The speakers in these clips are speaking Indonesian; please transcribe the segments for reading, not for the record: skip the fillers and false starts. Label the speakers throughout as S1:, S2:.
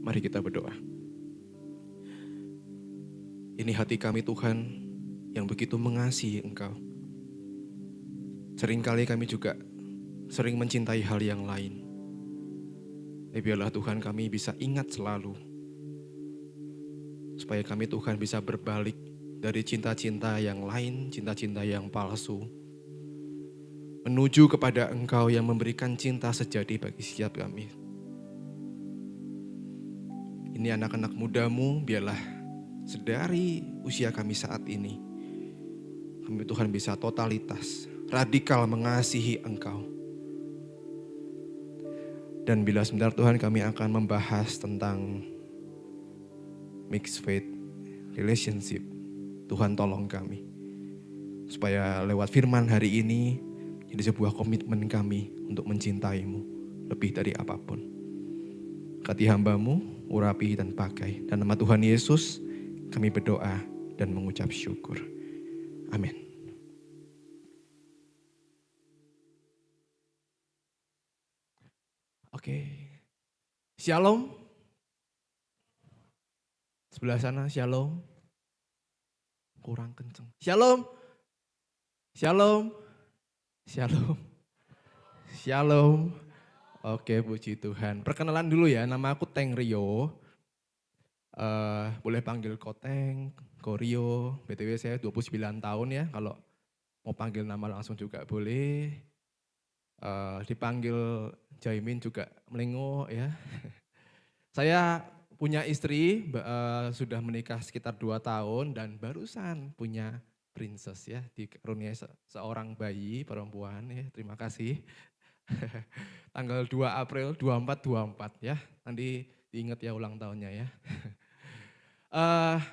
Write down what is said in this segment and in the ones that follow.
S1: Mari kita berdoa. Ini hati kami Tuhan yang begitu mengasihi Engkau. Seringkali kami juga sering mencintai hal yang lain. Biarlah Tuhan kami bisa ingat selalu. Supaya kami Tuhan bisa berbalik dari cinta-cinta yang lain, cinta-cinta yang palsu. Menuju kepada Engkau yang memberikan cinta sejati bagi setiap kami. Ini anak-anak mudamu, biarlah sedari usia kami saat ini, kami Tuhan bisa totalitas, radikal mengasihi Engkau. Dan bila sebentar Tuhan kami akan membahas tentang mixed faith relationship, Tuhan tolong kami. Supaya lewat firman hari ini, jadi sebuah komitmen kami untuk mencintai-Mu lebih dari apapun. Kati hamba-Mu, urapi dan pakai. Dan nama Tuhan Yesus, kami berdoa dan mengucap syukur. Amin. Oke. Shalom. Sebelah sana shalom. Kurang kenceng. Shalom. Shalom. Shalom. Shalom. Oke, puji Tuhan. Perkenalan dulu ya, nama aku Teng Rio. Boleh panggil Koteng, Korio. BTW saya 29 tahun ya, kalau mau panggil nama langsung juga boleh. Dipanggil Jaimin juga melengok ya. Saya punya istri, sudah menikah sekitar 2 tahun dan barusan punya princess ya, dikaruniai seorang bayi perempuan ya, terima kasih. Tanggal 2 April 24 ya, nanti diingat ya ulang tahunnya ya.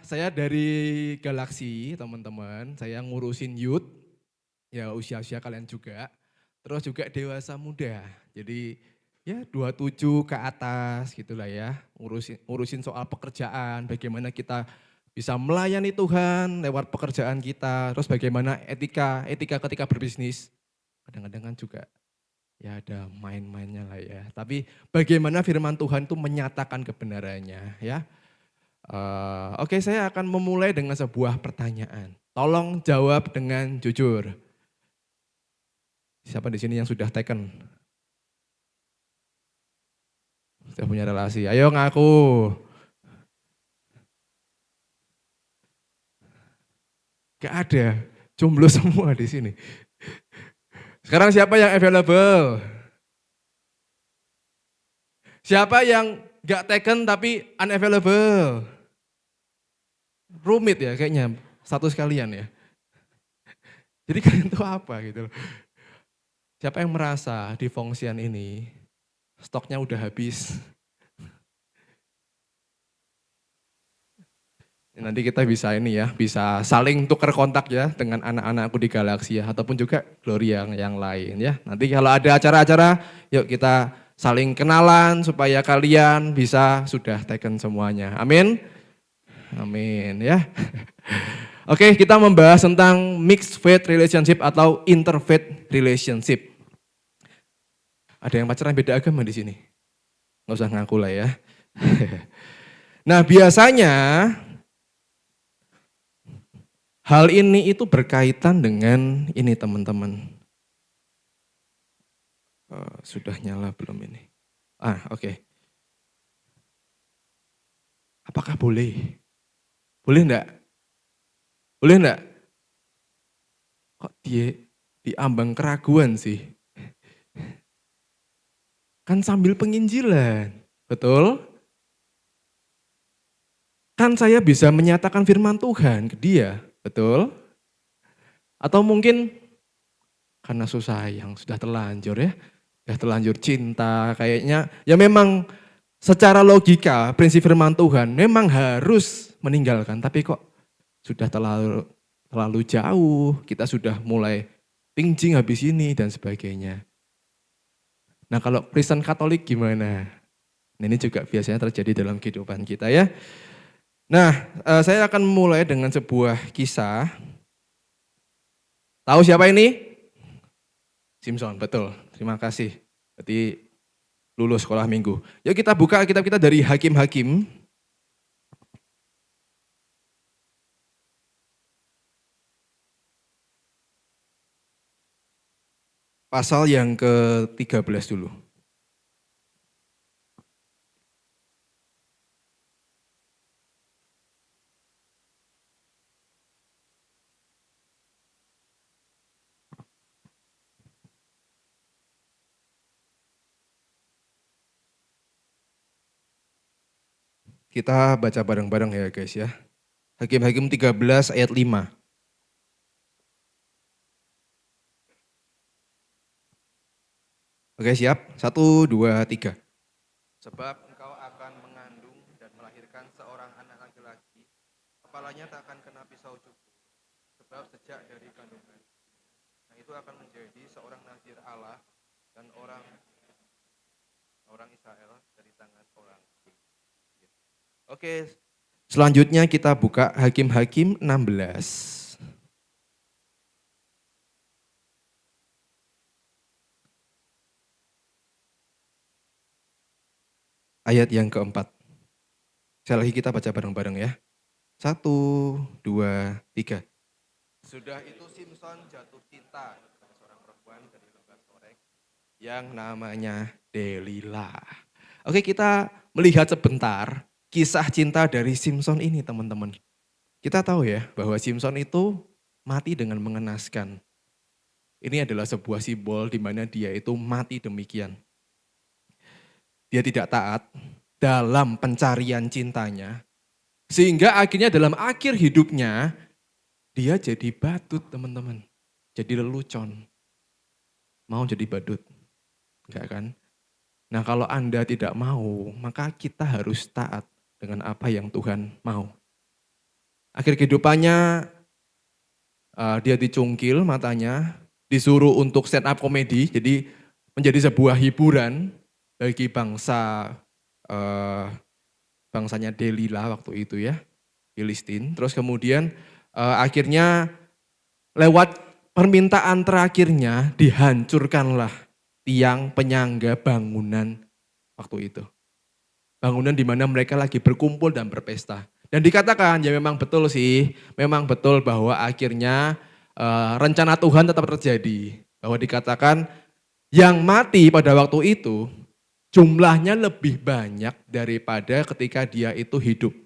S1: Saya dari Galaxy teman-teman, saya ngurusin youth, ya usia-usia kalian juga. Terus juga dewasa muda, jadi ya 27 ke atas gitulah ya, ngurusin soal pekerjaan, bagaimana kita bisa melayani Tuhan lewat pekerjaan kita, terus bagaimana etika ketika berbisnis, kadang-kadang kan juga ya ada main-mainnya lah ya, tapi bagaimana firman Tuhan itu menyatakan kebenarannya ya. Oke, saya akan memulai dengan sebuah pertanyaan, tolong jawab dengan jujur. Siapa di sini yang sudah taken? Sudah punya relasi, ayo ngaku. Gak ada, jomblo semua di sini. Sekarang siapa yang available? Siapa yang gak taken tapi unavailable? Rumit ya kayaknya, status kalian ya. Jadi kalian tuh apa gitu loh. Siapa yang merasa di fungsian ini stoknya udah habis? Nanti kita bisa ini ya, bisa saling tukar kontak ya dengan anak-anakku di Galaxy ya, ataupun juga Glory yang lain ya. Nanti kalau ada acara-acara, yuk kita saling kenalan supaya kalian bisa sudah taken semuanya. Amin. Amin ya. Oke, kita membahas tentang mixed faith relationship atau interfaith relationship. Ada yang pacaran beda agama di sini? Nggak usah ngaku lah ya. Nah, biasanya hal ini itu berkaitan dengan ini teman-teman. Sudah nyala belum ini? Oke. Apakah boleh? Boleh enggak? Boleh enggak? Kok dia diambang keraguan sih? Kan sambil penginjilan, betul? Kan saya bisa menyatakan firman Tuhan ke dia, betul? Atau mungkin karena susah yang sudah terlanjur ya, sudah terlanjur cinta kayaknya, ya memang secara logika prinsip firman Tuhan memang harus meninggalkan, tapi kok sudah terlalu jauh, kita sudah mulai pinjing habis ini dan sebagainya. Nah kalau Kristen Katolik gimana? Nah, ini juga biasanya terjadi dalam kehidupan kita ya. Nah, saya akan mulai dengan sebuah kisah. Tahu siapa ini? Simpson, betul. Terima kasih. Berarti lulus sekolah minggu. Yuk kita buka kitab kita dari Hakim-Hakim. Pasal yang ke-13 dulu. Kita baca bareng-bareng ya guys ya. Hakim-Hakim 13 ayat 5. Oke siap? 1, 2, 3. Sebab engkau akan mengandung dan melahirkan seorang anak laki-laki, kepalanya tak akan kena pisau cukur, sebab sejak dari kandungan. Nah itu akan menjadi seorang nazir Allah dan orang Israel dari tangan orang. Oke, selanjutnya kita buka Hakim-Hakim 16. Ayat yang keempat. Sekali lagi kita baca bareng-bareng ya. 1, 2, 3. Sudah itu Simson jatuh cinta kepada seorang perempuan dari lembah Sorek yang namanya Delila. Oke, kita melihat sebentar kisah cinta dari Simson ini teman-teman. Kita tahu ya bahwa Simson itu mati dengan mengenaskan. Ini adalah sebuah simbol di mana dia itu mati demikian. Dia tidak taat dalam pencarian cintanya, sehingga akhirnya dalam akhir hidupnya, dia jadi badut teman-teman. Jadi lelucon. Mau jadi badut? Enggak kan? Nah kalau Anda tidak mau, maka kita harus taat dengan apa yang Tuhan mau. Akhir kehidupannya, dia dicungkil matanya, disuruh untuk stand up komedi, jadi menjadi sebuah hiburan bagi bangsanya Delila waktu itu ya, Filistin. Terus kemudian akhirnya lewat permintaan terakhirnya dihancurkanlah tiang penyangga bangunan waktu itu. Bangunan di mana mereka lagi berkumpul dan berpesta. Dan dikatakan ya memang betul sih, memang betul bahwa akhirnya rencana Tuhan tetap terjadi. Bahwa dikatakan yang mati pada waktu itu jumlahnya lebih banyak daripada ketika dia itu hidup.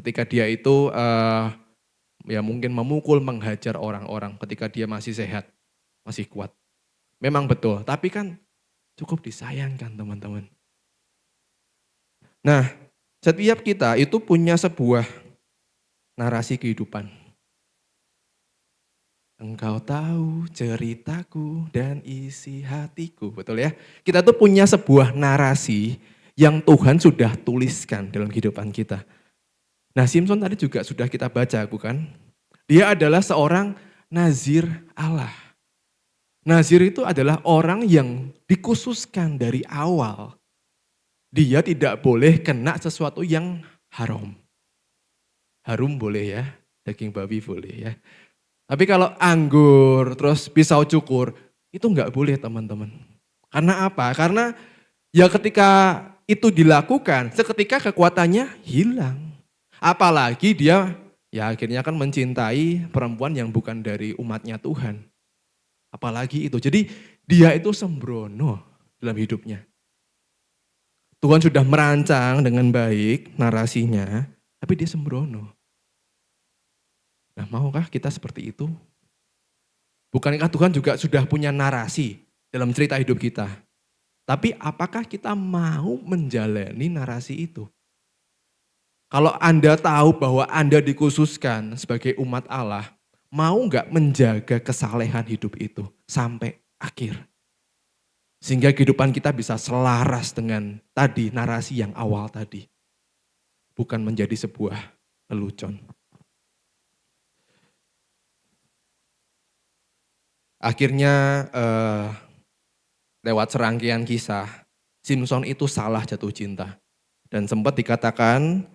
S1: Ketika dia itu ya mungkin memukul, menghajar orang-orang ketika dia masih sehat, masih kuat. Memang betul, tapi kan cukup disayangkan teman-teman. Nah, setiap kita itu punya sebuah narasi kehidupan. Engkau tahu ceritaku dan isi hatiku, betul ya? Kita tuh punya sebuah narasi yang Tuhan sudah tuliskan dalam kehidupan kita. Nah Simson tadi juga sudah kita baca bukan? Dia adalah seorang nazir Allah. Nazir itu adalah orang yang dikhususkan dari awal. Dia tidak boleh kena sesuatu yang haram. Harum boleh ya, daging babi boleh ya. Tapi kalau anggur, terus pisau cukur, itu enggak boleh teman-teman. Karena apa? Karena ya ketika itu dilakukan, seketika kekuatannya hilang. Apalagi dia ya akhirnya kan mencintai perempuan yang bukan dari umatnya Tuhan. Apalagi itu. Jadi dia itu sembrono dalam hidupnya. Tuhan sudah merancang dengan baik narasinya, tapi dia sembrono. Nah maukah kita seperti itu? Bukankah Tuhan juga sudah punya narasi dalam cerita hidup kita? Tapi apakah kita mau menjalani narasi itu? Kalau Anda tahu bahwa Anda dikhususkan sebagai umat Allah, mau nggak menjaga kesalehan hidup itu sampai akhir? Sehingga kehidupan kita bisa selaras dengan tadi narasi yang awal tadi. Bukan menjadi sebuah lelucon. Akhirnya lewat serangkaian kisah, Simson itu salah jatuh cinta. Dan sempat dikatakan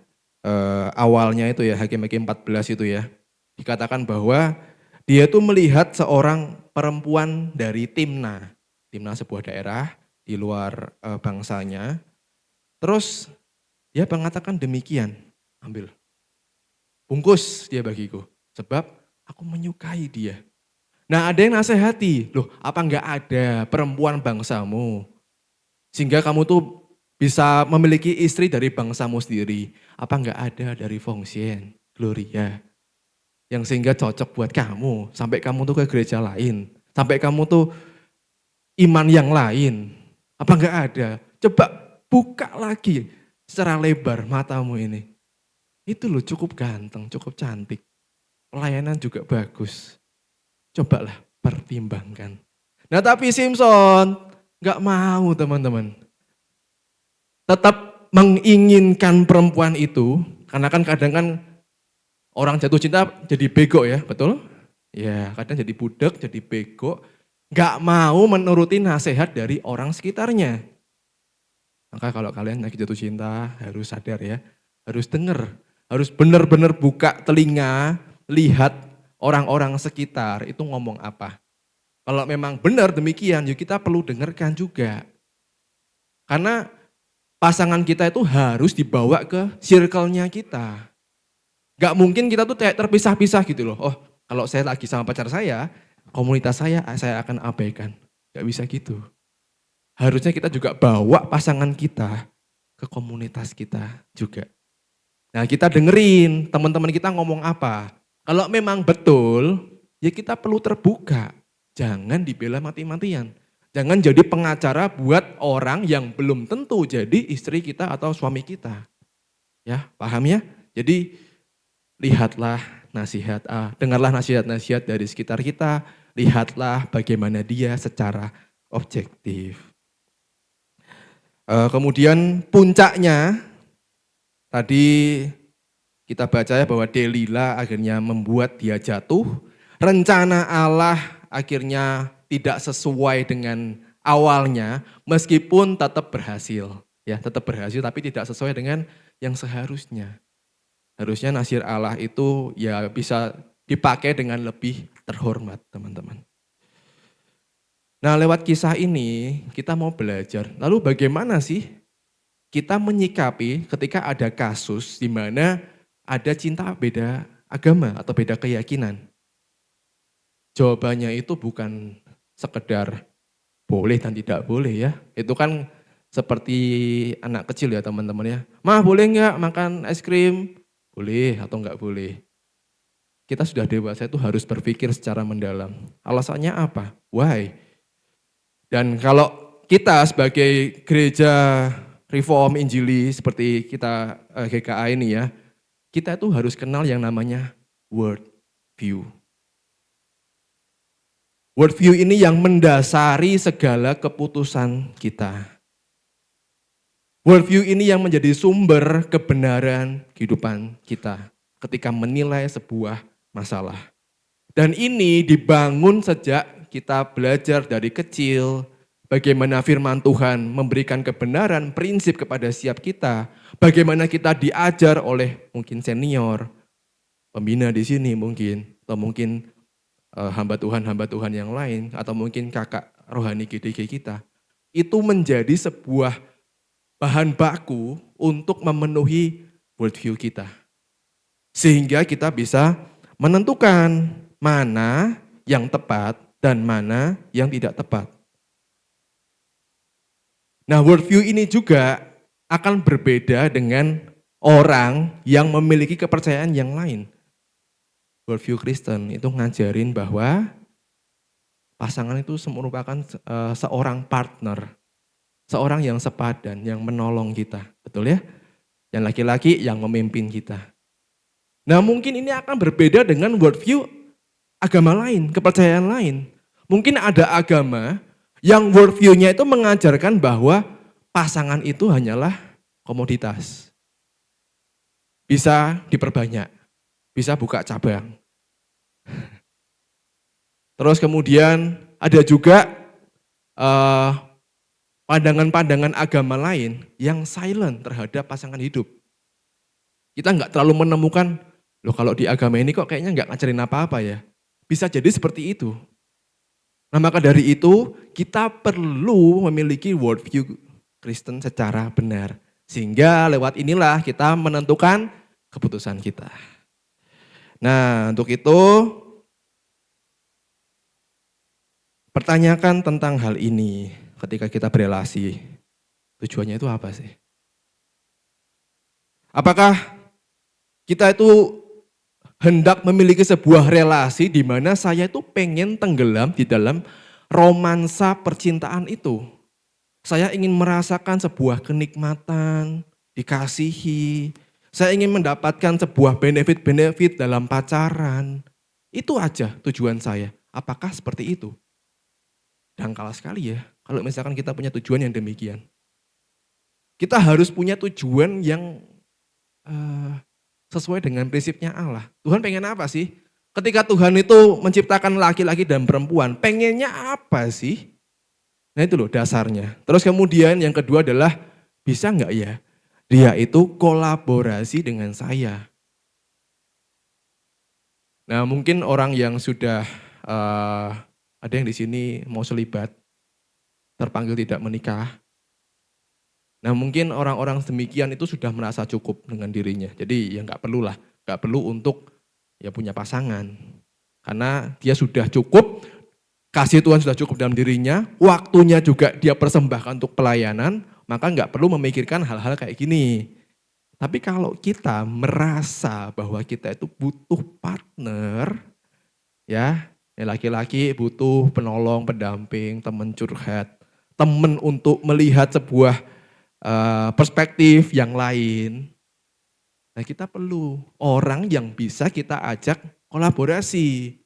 S1: awalnya itu ya, Hakim-Hakim 14 itu ya, dikatakan bahwa dia itu melihat seorang perempuan dari Timna. Timna sebuah daerah, di luar bangsanya. Terus dia mengatakan demikian, ambil. Bungkus dia bagiku, sebab aku menyukai dia. Nah ada yang nasihati, loh apa enggak ada perempuan bangsamu, sehingga kamu tuh bisa memiliki istri dari bangsamu sendiri. Apa enggak ada dari Fongxian, Gloria, yang sehingga cocok buat kamu, sampai kamu tuh ke gereja lain, sampai kamu tuh iman yang lain. Apa enggak ada? Coba buka lagi secara lebar matamu ini. Itu loh cukup ganteng, cukup cantik. Pelayanan juga bagus. Cobalah pertimbangkan. Nah tapi Simpson nggak mau teman-teman. Tetap menginginkan perempuan itu, karena kan kadang kan orang jatuh cinta jadi bego ya, betul? Ya kadang jadi budak, jadi bego. Nggak mau menuruti nasihat dari orang sekitarnya. Maka kalau kalian lagi jatuh cinta harus sadar ya, harus dengar, harus benar-benar buka telinga, lihat orang-orang sekitar itu ngomong apa. Kalau memang benar demikian, ya kita perlu dengarkan juga. Karena pasangan kita itu harus dibawa ke circle-nya kita. Gak mungkin kita tuh kayak terpisah-pisah gitu loh. Oh kalau saya lagi sama pacar saya, komunitas saya akan abaikan. Gak bisa gitu. Harusnya kita juga bawa pasangan kita ke komunitas kita juga. Nah kita dengerin teman-teman kita ngomong apa. Kalau memang betul, ya kita perlu terbuka. Jangan dibela mati-matian. Jangan jadi pengacara buat orang yang belum tentu jadi istri kita atau suami kita. Ya, paham ya? Jadi lihatlah nasihat, dengarlah nasihat-nasihat dari sekitar kita, lihatlah bagaimana dia secara objektif. Kemudian puncaknya, tadi kita baca ya bahwa Delila akhirnya membuat dia jatuh, rencana Allah akhirnya tidak sesuai dengan awalnya, meskipun tetap berhasil. Ya, tetap berhasil tapi tidak sesuai dengan yang seharusnya. Harusnya nasir Allah itu ya bisa dipakai dengan lebih terhormat, teman-teman. Nah, lewat kisah ini kita mau belajar, lalu bagaimana sih kita menyikapi ketika ada kasus di mana ada cinta beda agama atau beda keyakinan. Jawabannya itu bukan sekedar boleh dan tidak boleh ya. Itu kan seperti anak kecil ya teman-teman ya. Mah boleh nggak makan es krim? Boleh atau nggak boleh. Kita sudah dewasa itu harus berpikir secara mendalam. Alasannya apa? Why? Dan kalau kita sebagai gereja Reform Injili seperti kita GKA ini ya, kita itu harus kenal yang namanya world view. World view ini yang mendasari segala keputusan kita. World view ini yang menjadi sumber kebenaran kehidupan kita ketika menilai sebuah masalah. Dan ini dibangun sejak kita belajar dari kecil, bagaimana firman Tuhan memberikan kebenaran, prinsip kepada setiap kita, bagaimana kita diajar oleh mungkin senior, pembina di sini mungkin, atau mungkin hamba Tuhan yang lain, atau mungkin kakak rohani GDG kita, itu menjadi sebuah bahan baku untuk memenuhi worldview kita. Sehingga kita bisa menentukan mana yang tepat dan mana yang tidak tepat. Nah, worldview ini juga akan berbeda dengan orang yang memiliki kepercayaan yang lain. Worldview Kristen itu ngajarin bahwa pasangan itu merupakan seorang partner, seorang yang sepadan, yang menolong kita, betul ya? Yang laki-laki yang memimpin kita. Nah mungkin ini akan berbeda dengan worldview agama lain, kepercayaan lain. Mungkin ada agama yang worldview-nya itu mengajarkan bahwa pasangan itu hanyalah komoditas. Bisa diperbanyak, bisa buka cabang. Terus kemudian ada juga pandangan-pandangan agama lain yang silent terhadap pasangan hidup. Kita nggak terlalu menemukan, loh kalau di agama ini kok kayaknya nggak ngajarin apa-apa ya. Bisa jadi seperti itu. Nah maka dari itu kita perlu memiliki worldview Kristen secara benar. Sehingga lewat inilah kita menentukan keputusan kita. Nah untuk itu pertanyakan tentang hal ini ketika kita berelasi. Tujuannya itu apa sih? Apakah kita itu hendak memiliki sebuah relasi di mana saya itu pengen tenggelam di dalam romansa percintaan itu. Saya ingin merasakan sebuah kenikmatan, dikasihi. Saya ingin mendapatkan sebuah benefit-benefit dalam pacaran. Itu aja tujuan saya. Apakah seperti itu? Dangkal sekali ya, kalau misalkan kita punya tujuan yang demikian. Kita harus punya tujuan yang sesuai dengan prinsipnya Allah. Tuhan pengen apa sih? Ketika Tuhan itu menciptakan laki-laki dan perempuan, pengennya apa sih? Nah itu loh dasarnya. Terus kemudian yang kedua adalah, bisa nggak ya dia itu kolaborasi dengan saya? Nah mungkin orang yang sudah, ada yang di sini mau selibat, terpanggil tidak menikah. Nah mungkin orang-orang demikian itu sudah merasa cukup dengan dirinya. Jadi ya nggak perlu lah, nggak perlu untuk ya punya pasangan. Karena dia sudah cukup, kasih Tuhan sudah cukup dalam dirinya, waktunya juga dia persembahkan untuk pelayanan, maka nggak perlu memikirkan hal-hal kayak gini. Tapi kalau kita merasa bahwa kita itu butuh partner, ya laki-laki butuh penolong, pendamping, teman curhat, teman untuk melihat sebuah perspektif yang lain. Nah kita perlu orang yang bisa kita ajak kolaborasi,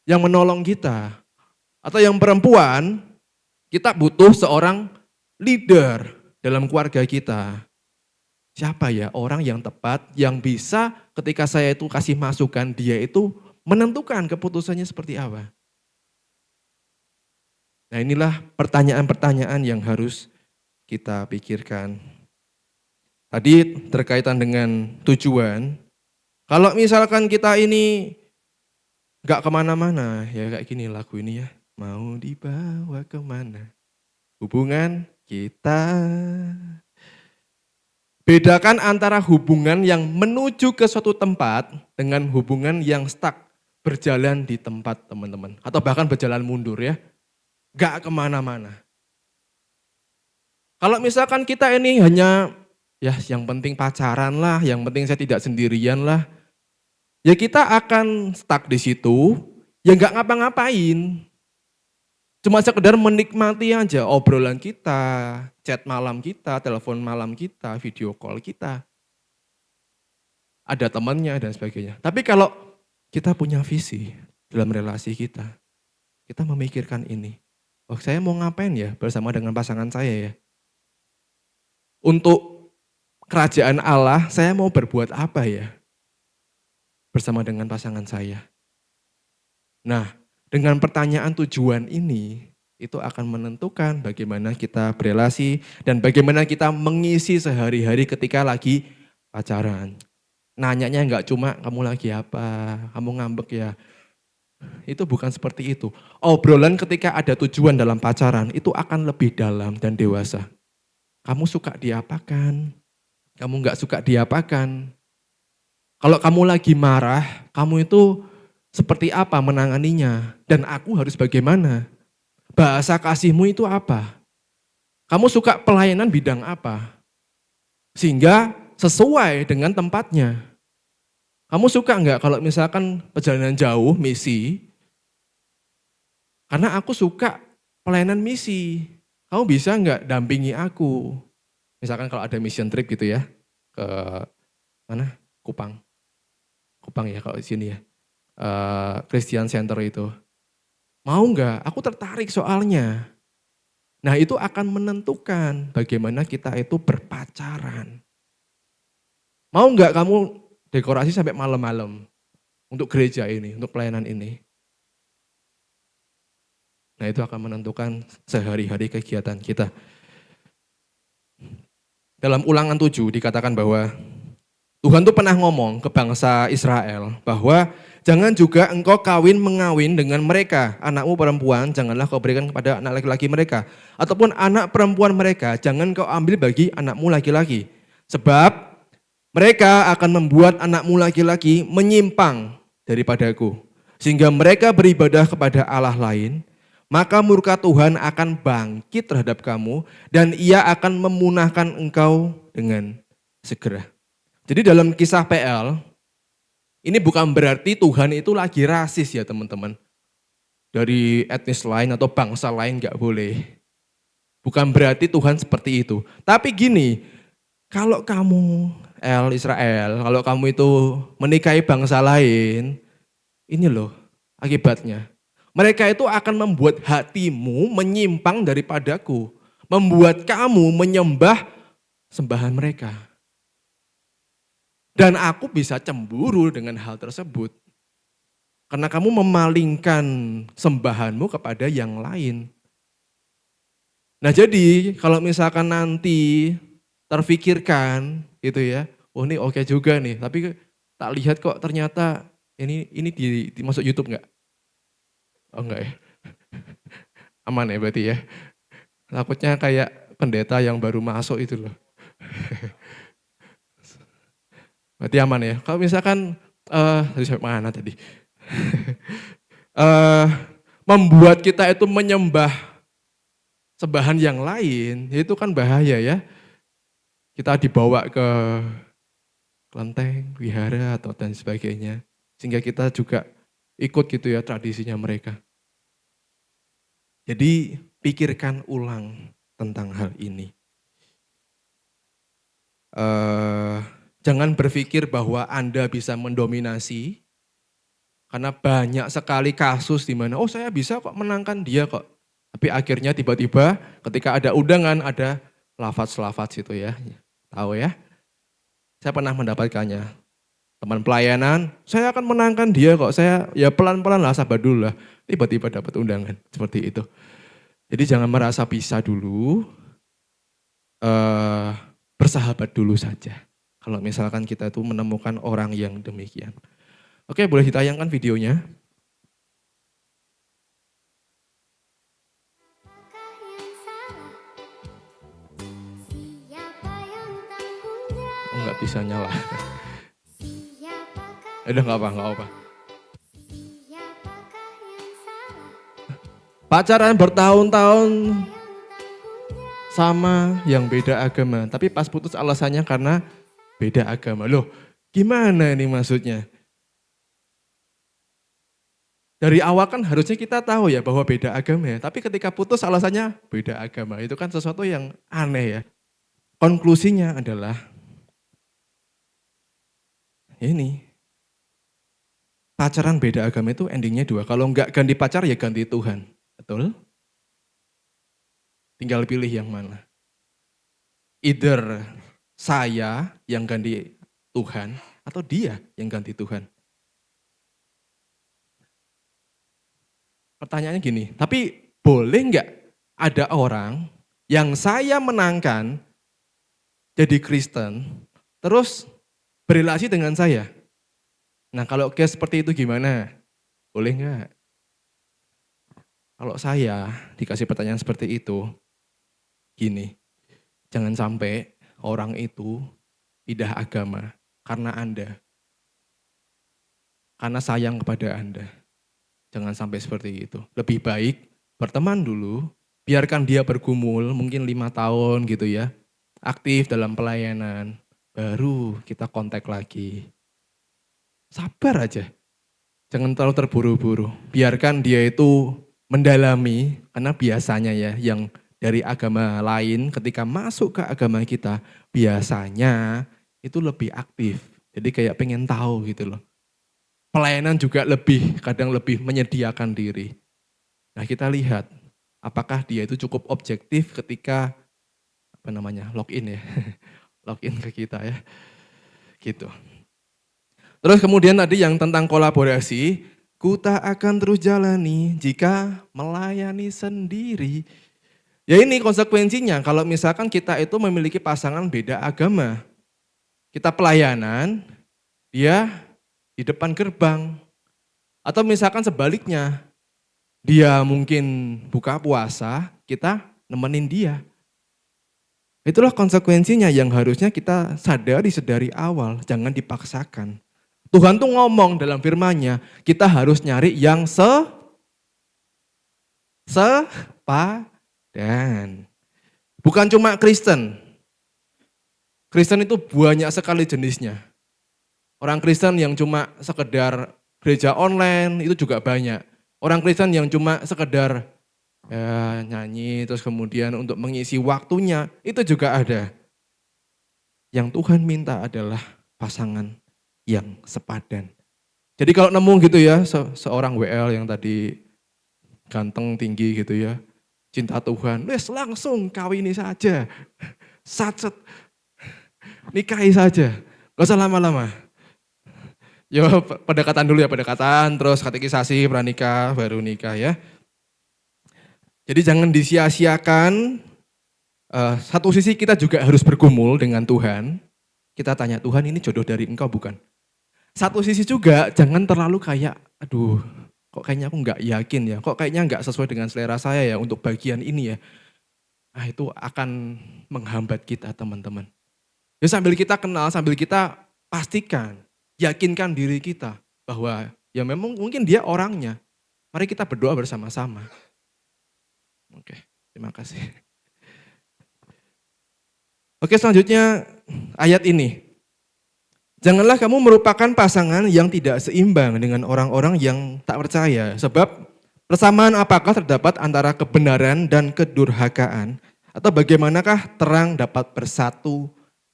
S1: yang menolong kita. Atau yang perempuan, kita butuh seorang leader dalam keluarga kita. Siapa ya orang yang tepat, yang bisa ketika saya itu kasih masukan, dia itu menentukan keputusannya seperti apa. Nah inilah pertanyaan-pertanyaan yang harus kita pikirkan. Tadi terkaitan dengan tujuan, kalau misalkan kita ini gak kemana-mana, ya kayak gini lagu ini ya. Mau dibawa kemana hubungan kita. Bedakan antara hubungan yang menuju ke suatu tempat dengan hubungan yang stuck, berjalan di tempat teman-teman. Atau bahkan berjalan mundur ya, gak kemana-mana. Kalau misalkan kita ini hanya, ya yang penting pacaran lah, yang penting saya tidak sendirian lah. Ya kita akan stuck di situ, ya gak ngapa-ngapain. Cuma sekedar menikmati aja obrolan kita, chat malam kita, telepon malam kita, video call kita. Ada temannya dan sebagainya. Tapi kalau kita punya visi dalam relasi kita memikirkan ini. Oh saya mau ngapain ya bersama dengan pasangan saya ya. Untuk kerajaan Allah saya mau berbuat apa ya bersama dengan pasangan saya. Nah dengan pertanyaan tujuan ini itu akan menentukan bagaimana kita berelasi dan bagaimana kita mengisi sehari-hari ketika lagi pacaran. Nanyanya enggak cuma kamu lagi apa, kamu ngambek ya. Itu bukan seperti itu. Obrolan ketika ada tujuan dalam pacaran itu akan lebih dalam dan dewasa. Kamu suka diapakan? Kamu enggak suka diapakan? Kalau kamu lagi marah, kamu itu seperti apa menanganinya? Dan aku harus bagaimana? Bahasa kasihmu itu apa? Kamu suka pelayanan bidang apa? Sehingga sesuai dengan tempatnya. Kamu suka enggak kalau misalkan perjalanan jauh, misi? Karena aku suka pelayanan misi. Kamu bisa enggak dampingi aku? Misalkan kalau ada mission trip gitu ya, ke mana? Kupang. Kupang ya kalau di sini ya. Christian Center itu. Mau enggak? Aku tertarik soalnya. Nah itu akan menentukan bagaimana kita itu berpacaran. Mau enggak kamu dekorasi sampai malam-malam untuk gereja ini, untuk pelayanan ini. Nah itu akan menentukan sehari-hari kegiatan kita. Dalam Ulangan 7 dikatakan bahwa Tuhan tuh pernah ngomong ke bangsa Israel bahwa Jangan juga engkau mengawin dengan mereka. Anakmu perempuan janganlah kau berikan kepada anak laki-laki mereka. Ataupun anak perempuan mereka jangan kau ambil bagi anakmu laki-laki. Sebab mereka akan membuat anakmu laki-laki menyimpang daripadaku. Sehingga mereka beribadah kepada Allah lain. Maka murka Tuhan akan bangkit terhadap kamu dan ia akan memunahkan engkau dengan segera. Jadi dalam kisah PL, ini bukan berarti Tuhan itu lagi rasis ya teman-teman. Dari etnis lain atau bangsa lain gak boleh. Bukan berarti Tuhan seperti itu. Tapi gini, kalau kamu Israel, kalau kamu itu menikahi bangsa lain, ini loh akibatnya. Mereka itu akan membuat hatimu menyimpang daripadaku. Membuat kamu menyembah sembahan mereka. Dan aku bisa cemburu dengan hal tersebut. Karena kamu memalingkan sembahanmu kepada yang lain. Nah jadi kalau misalkan nanti terfikirkan gitu ya, oh ini oke juga nih, tapi tak lihat kok ternyata ini masuk YouTube enggak? Oh enggak ya? Aman ya berarti ya? Takutnya kayak pendeta yang baru masuk itu loh. Berarti aman ya? Kalau misalkan, tadi sampai mana tadi? Membuat kita itu menyembah sembahan yang lain, itu kan bahaya ya. Kita dibawa ke kelenteng, wihara, atau dan sebagainya. Sehingga kita juga ikut gitu ya tradisinya mereka. Jadi pikirkan ulang tentang hal ini. Jangan berpikir bahwa Anda bisa mendominasi, karena banyak sekali kasus di mana, oh saya bisa kok menangkan dia kok. Tapi akhirnya tiba-tiba ketika ada undangan, ada lafaz-lafaz itu ya. Tahu ya? Saya pernah mendapatkannya. Teman pelayanan, saya akan menangkan dia kok. Saya ya pelan-pelan lah, sabar dulu lah. Tiba-tiba dapat undangan seperti itu. Jadi jangan merasa bisa dulu, bersahabat dulu saja. Kalau misalkan kita itu menemukan orang yang demikian. Oke, boleh ditayangkan videonya. Oh, nggak bisa nyala. Udah nggak apa. Pacaran bertahun-tahun sama yang beda agama, tapi pas putus alasannya karena beda agama. Loh, gimana ini maksudnya? Dari awal kan harusnya kita tahu ya bahwa beda agama ya, tapi ketika putus alasannya beda agama, itu kan sesuatu yang aneh ya. Konklusinya adalah ini, pacaran beda agama itu endingnya dua, kalau enggak ganti pacar ya ganti Tuhan, betul? Tinggal pilih yang mana. Either saya yang ganti Tuhan atau dia yang ganti Tuhan. Pertanyaannya gini, tapi boleh nggak ada orang yang saya menangkan jadi Kristen, terus berrelasi dengan saya? Nah kalau case seperti itu gimana? Boleh nggak? Kalau saya dikasih pertanyaan seperti itu, gini, jangan sampai orang itu pindah agama karena Anda. Karena sayang kepada Anda. Jangan sampai seperti itu. Lebih baik berteman dulu, biarkan dia bergumul mungkin 5 tahun gitu ya. Aktif dalam pelayanan, baru kita kontak lagi. Sabar aja. Jangan terlalu terburu-buru. Biarkan dia itu mendalami, karena biasanya ya yang dari agama lain ketika masuk ke agama kita, biasanya itu lebih aktif. Jadi kayak pengen tahu gitu loh. Pelayanan juga kadang lebih menyediakan diri. Nah kita lihat, apakah dia itu cukup objektif ketika login ya, login ke kita ya, gitu. Terus kemudian tadi yang tentang kolaborasi, ku tak akan terus jalani jika melayani sendiri. Ya ini konsekuensinya kalau misalkan kita itu memiliki pasangan beda agama. Kita pelayanan, dia di depan gerbang. Atau misalkan sebaliknya, dia mungkin buka puasa, kita nemenin dia. Itulah konsekuensinya yang harusnya kita sedari awal, jangan dipaksakan. Tuhan tuh ngomong dalam firman-Nya, kita harus nyari yang sepadan. Bukan cuma Kristen. Kristen itu banyak sekali jenisnya. Orang Kristen yang cuma sekedar gereja online itu juga banyak. Orang Kristen yang cuma sekedar ya, nyanyi terus kemudian untuk mengisi waktunya itu juga ada. Yang Tuhan minta adalah pasangan yang sepadan. Jadi kalau nemu gitu ya seorang WL yang tadi ganteng tinggi gitu ya, cinta Tuhan, wes langsung kawini saja, satset, nikahi saja, gak usah lama-lama. Yo pendekatan dulu ya, pendekatan, terus katekisasi, pranikah, baru nikah ya. Jadi jangan disia-siakan, satu sisi kita juga harus bergumul dengan Tuhan. Kita tanya, Tuhan ini jodoh dari Engkau bukan? Satu sisi juga jangan terlalu kayak, aduh kok kayaknya aku nggak yakin ya, kok kayaknya nggak sesuai dengan selera saya ya untuk bagian ini ya. Nah itu akan menghambat kita teman-teman. Ya sambil kita kenal, sambil kita pastikan, yakinkan diri kita bahwa ya memang mungkin dia orangnya. Mari kita berdoa bersama-sama. Oke, terima kasih. Oke selanjutnya ayat ini. Janganlah kamu merupakan pasangan yang tidak seimbang dengan orang-orang yang tak percaya. Sebab persamaan apakah terdapat antara kebenaran dan kedurhakaan? Atau bagaimanakah terang dapat bersatu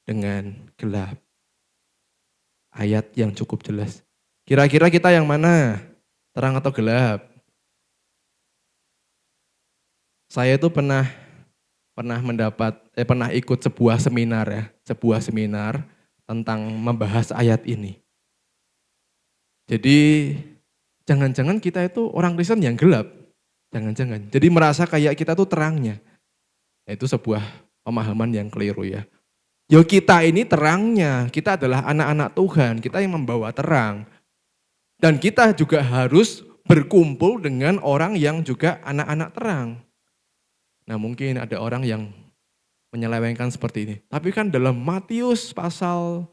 S1: dengan gelap? Ayat yang cukup jelas. Kira-kira kita yang mana? Terang atau gelap? Saya itu pernah ikut sebuah seminar ya, sebuah seminar tentang membahas ayat ini. Jadi jangan-jangan kita itu orang Kristen yang gelap. Jangan-jangan. Jadi merasa kayak kita tuh terangnya. Itu sebuah pemahaman yang keliru ya. Yo kita ini terangnya, kita adalah anak-anak Tuhan, kita yang membawa terang. Dan kita juga harus berkumpul dengan orang yang juga anak-anak terang. Nah mungkin ada orang yang menyelewengkan seperti ini. Tapi kan dalam Matius pasal,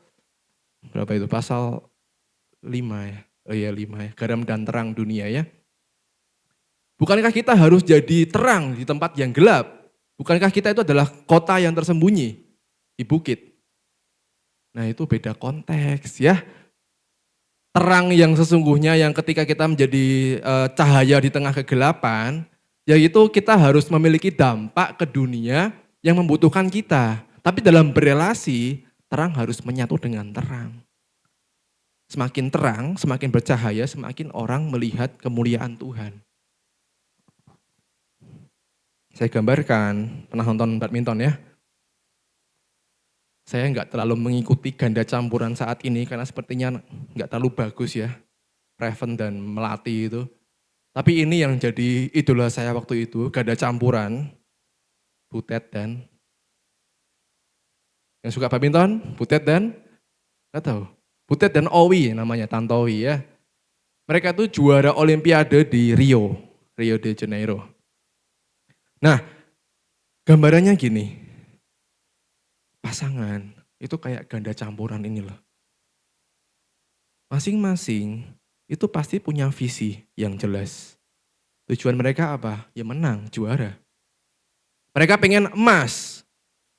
S1: berapa itu? Pasal 5 ya. Oh iya 5 ya, garam dan terang dunia ya. Bukankah kita harus jadi terang di tempat yang gelap? Bukankah kita itu adalah kota yang tersembunyi di bukit? Nah itu beda konteks ya. Terang yang sesungguhnya yang ketika kita menjadi cahaya di tengah kegelapan, yaitu kita harus memiliki dampak ke dunia yang membutuhkan kita. Tapi dalam berelasi, terang harus menyatu dengan terang. Semakin terang, semakin bercahaya, semakin orang melihat kemuliaan Tuhan. Saya gambarkan, pernah nonton badminton ya. Saya nggak terlalu mengikuti ganda campuran saat ini karena sepertinya nggak terlalu bagus ya. Preven dan Melati itu. Tapi ini yang jadi idola saya waktu itu, ganda campuran. Butet dan, yang suka badminton, Butet dan, nggak tahu. Butet dan Owi namanya, Tantowi ya. Mereka tuh juara olimpiade di Rio de Janeiro. Nah, gambarannya gini, pasangan itu kayak ganda campuran ini loh. Masing-masing itu pasti punya visi yang jelas. Tujuan mereka apa? Ya menang, juara. Mereka pengen emas.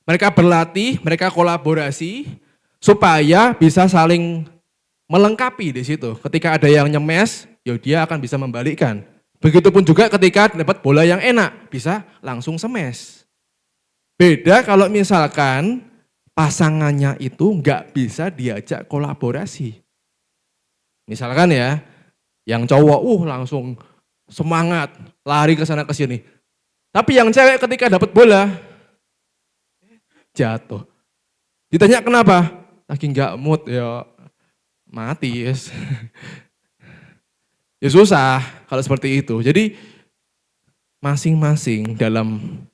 S1: Mereka berlatih, mereka kolaborasi supaya bisa saling melengkapi di situ. Ketika ada yang nyemes, ya dia akan bisa membalikkan. Begitupun juga ketika dapat bola yang enak, bisa langsung semes. Beda kalau misalkan pasangannya itu nggak bisa diajak kolaborasi. Misalkan ya, yang cowok langsung semangat, lari ke sana ke sini. Tapi yang cewek ketika dapat bola, jatuh. Ditanya kenapa? Lagi nggak mood ya mati yes. Ya susah kalau seperti itu. Jadi masing-masing dalam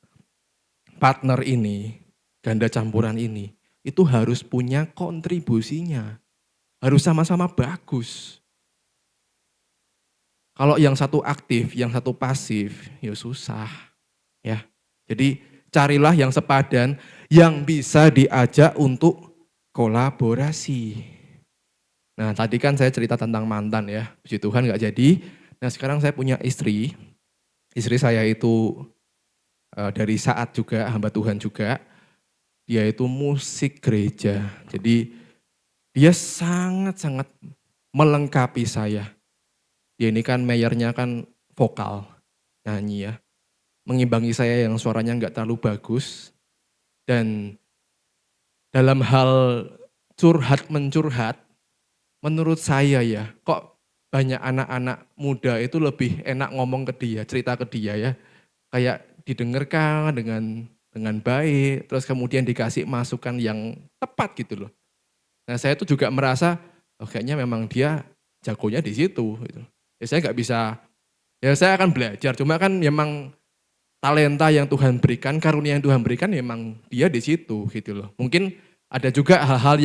S1: partner ini, ganda campuran ini, itu harus punya kontribusinya. Harus sama-sama bagus. Kalau yang satu aktif, yang satu pasif, ya susah ya. Jadi carilah yang sepadan, yang bisa diajak untuk kolaborasi. Nah tadi kan saya cerita tentang mantan ya, puji Tuhan nggak jadi. Nah sekarang saya punya istri saya itu dari saat juga, hamba Tuhan juga, dia itu musik gereja. Jadi dia sangat-sangat melengkapi saya. Dia ini kan mayornya kan vokal, nyanyi ya. Mengimbangi saya yang suaranya nggak terlalu bagus. Dan dalam hal curhat-mencurhat, menurut saya ya, kok banyak anak-anak muda itu lebih enak ngomong ke dia, cerita ke dia ya. Kayak didengarkan dengan baik, terus kemudian dikasih masukan yang tepat gitu loh. Nah saya tuh juga merasa, oh kayaknya memang dia jagonya di situ gitu. Ya saya nggak bisa, ya saya akan belajar, cuma kan memang talenta yang Tuhan berikan, karunia yang Tuhan berikan memang dia di situ gitu loh. Mungkin ada juga hal-hal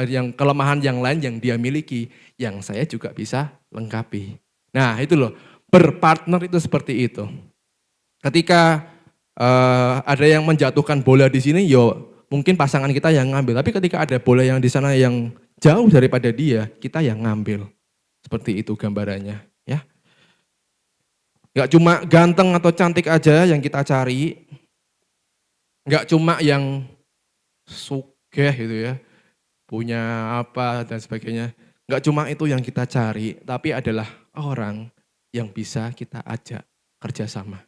S1: yang kelemahan yang lain yang dia miliki, yang saya juga bisa lengkapi. Nah itu loh, berpartner itu seperti itu. Ketika ada yang menjatuhkan bola di sini, yo mungkin pasangan kita yang ngambil. Tapi ketika ada bola yang di sana yang jauh daripada dia, kita yang ngambil. Seperti itu gambarannya, ya. Gak cuma ganteng atau cantik aja yang kita cari, gak cuma yang sugih gitu ya, punya apa dan sebagainya. Gak cuma itu yang kita cari, tapi adalah orang yang bisa kita ajak kerjasama.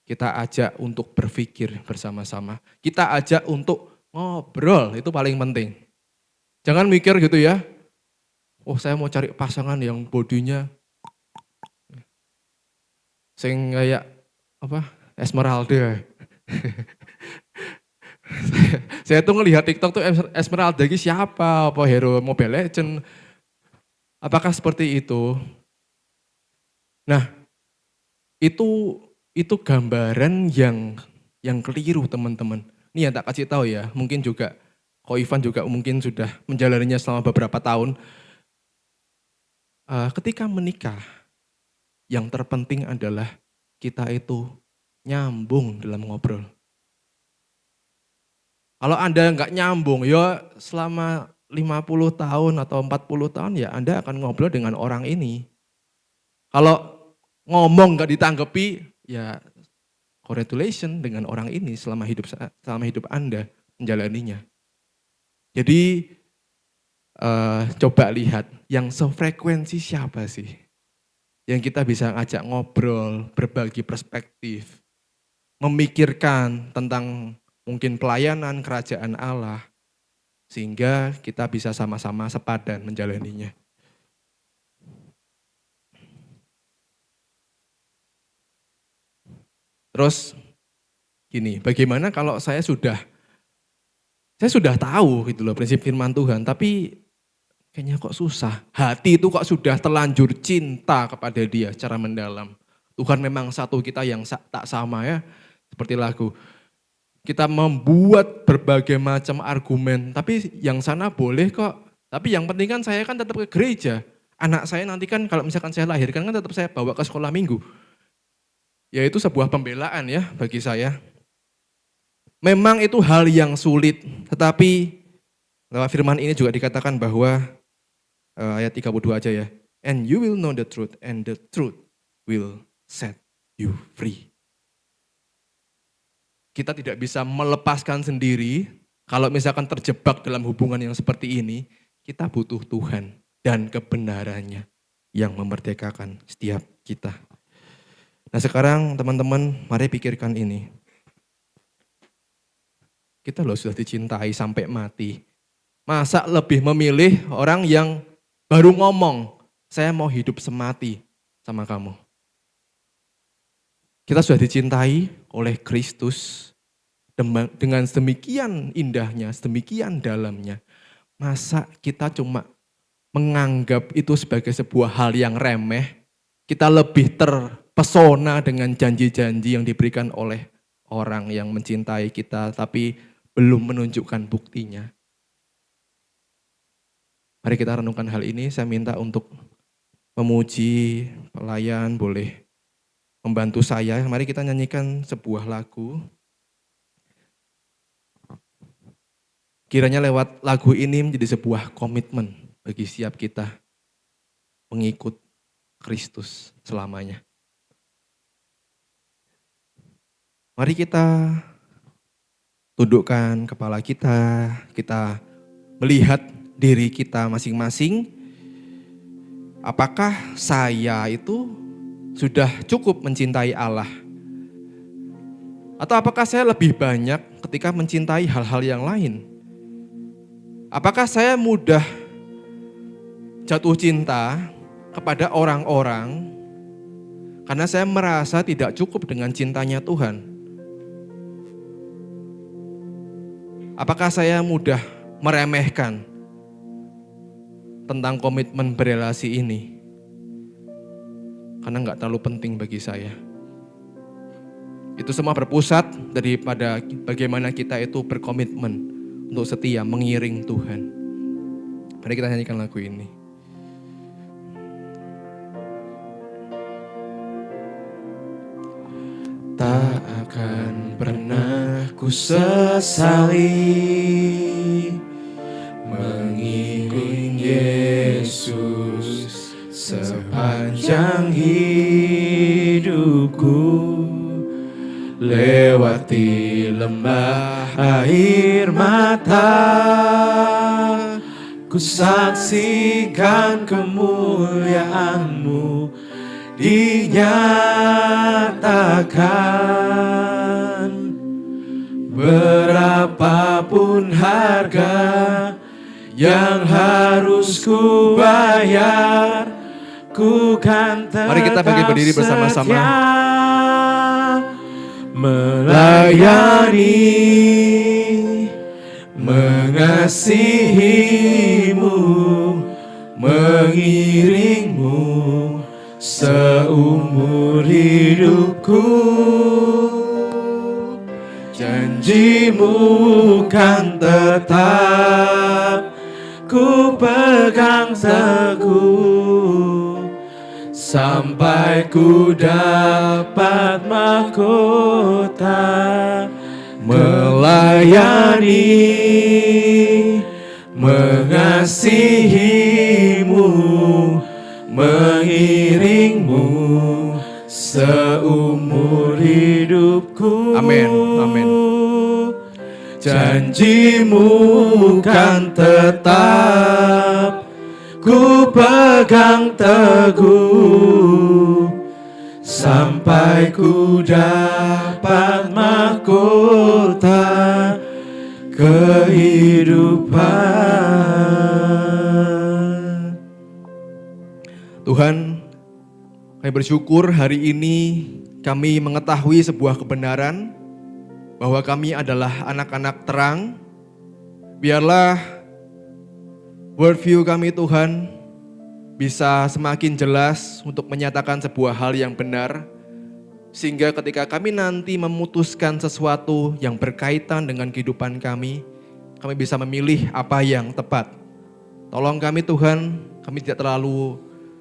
S1: Kita ajak untuk berpikir bersama-sama. Kita ajak untuk ngobrol, itu paling penting. Jangan mikir gitu ya, oh saya mau cari pasangan yang bodinya sing kayak apa? Esmeralda. Saya tuh ngelihat TikTok tuh Esmeralda ini siapa? Apa hero Mobile Legend? Apakah seperti itu? Nah, itu gambaran yang keliru teman-teman. Ini yang tak kasih tahu ya, mungkin juga Ko Ivan juga mungkin sudah menjalaninya selama beberapa tahun. Ketika menikah, yang terpenting adalah kita itu nyambung dalam ngobrol. Kalau Anda nggak nyambung, ya selama 50 tahun atau 40 tahun ya Anda akan ngobrol dengan orang ini. Kalau ngomong nggak ditanggapi, ya congratulations dengan orang ini selama hidup Anda menjalaninya. Jadi coba lihat yang sefrekuensi siapa sih? Yang kita bisa ngajak ngobrol, berbagi perspektif, memikirkan tentang mungkin pelayanan kerajaan Allah, sehingga kita bisa sama-sama sepadan menjalaninya. Terus gini, bagaimana kalau saya sudah tahu gitu loh prinsip firman Tuhan, tapi kayaknya kok susah. Hati itu kok sudah terlanjur cinta kepada dia secara mendalam. Tuhan memang satu, kita yang tak sama ya, seperti lagu. Kita membuat berbagai macam argumen, tapi yang sana boleh kok. Tapi yang penting kan saya kan tetap ke gereja. Anak saya nanti kan kalau misalkan saya lahirkan kan tetap saya bawa ke sekolah minggu. Ya itu sebuah pembelaan ya bagi saya. Memang itu hal yang sulit, tetapi lewat firman ini juga dikatakan bahwa ayat 32 aja ya. And you will know the truth and the truth will set you free. Kita tidak bisa melepaskan sendiri kalau misalkan terjebak dalam hubungan yang seperti ini, kita butuh Tuhan dan kebenarannya yang memerdekakan setiap kita. Nah sekarang teman-teman mari pikirkan ini. Kita loh sudah dicintai sampai mati. Masa lebih memilih orang yang baru ngomong, saya mau hidup semati sama kamu. Kita sudah dicintai oleh Kristus dengan sedemikian indahnya, sedemikian dalamnya. Masa kita cuma menganggap itu sebagai sebuah hal yang remeh, kita lebih terpesona dengan janji-janji yang diberikan oleh orang yang mencintai kita, tapi belum menunjukkan buktinya. Mari kita renungkan hal ini, saya minta untuk memuji, pelayan boleh membantu saya. Mari kita nyanyikan sebuah lagu. Kiranya lewat lagu ini menjadi sebuah komitmen bagi setiap kita mengikut Kristus selamanya. Mari kita tundukkan kepala kita melihat diri kita masing-masing. Apakah saya itu sudah cukup mencintai Allah? Atau apakah saya lebih banyak ketika mencintai hal-hal yang lain? Apakah saya mudah jatuh cinta kepada orang-orang karena saya merasa tidak cukup dengan cintanya Tuhan? Apakah saya mudah meremehkan tentang komitmen berelasi ini karena nggak terlalu penting bagi saya? Itu semua berpusat daripada bagaimana kita itu berkomitmen untuk setia mengiring Tuhan. Mari kita nyanyikan lagu ini. Tak akan pernah ku sesali mengikuti Yesus sepanjang hidupku. Lewati lembah air mata, ku saksikan kemuliaan-Mu dinyatakan. Berapapun harga yang harus ku bayar, ku kan tetap
S2: Mari kita berdiri bersama-sama.
S1: Melayani, mengasihi-Mu, mengiring-Mu seumur hidupku. Janji-Mu kan tetap ku pegang teguh sampai ku dapat mahkota. Melayani, mengasihi-Mu, mengiring-Mu seumur hidupku.
S2: Amin, amin.
S1: Janji-Mu kan tetap ku pegang teguh sampai ku dapat mahkota kehidupan. Tuhan, kami bersyukur hari ini kami mengetahui sebuah kebenaran bahwa kami adalah anak-anak terang. Biarlah worldview kami Tuhan bisa semakin jelas untuk menyatakan sebuah hal yang benar. Sehingga ketika kami nanti memutuskan sesuatu yang berkaitan dengan kehidupan kami bisa memilih apa yang tepat. Tolong kami Tuhan,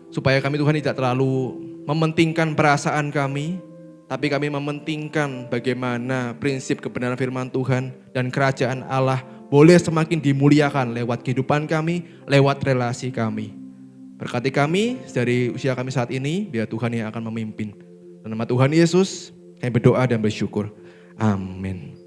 S1: supaya kami Tuhan tidak terlalu mementingkan perasaan kami, tapi kami mementingkan bagaimana prinsip kebenaran firman Tuhan dan kerajaan Allah boleh semakin dimuliakan lewat kehidupan kami, lewat relasi kami. Berkati kami dari usia kami saat ini, biar Tuhan yang akan memimpin. Dalam nama Tuhan Yesus, kami berdoa dan bersyukur. Amin.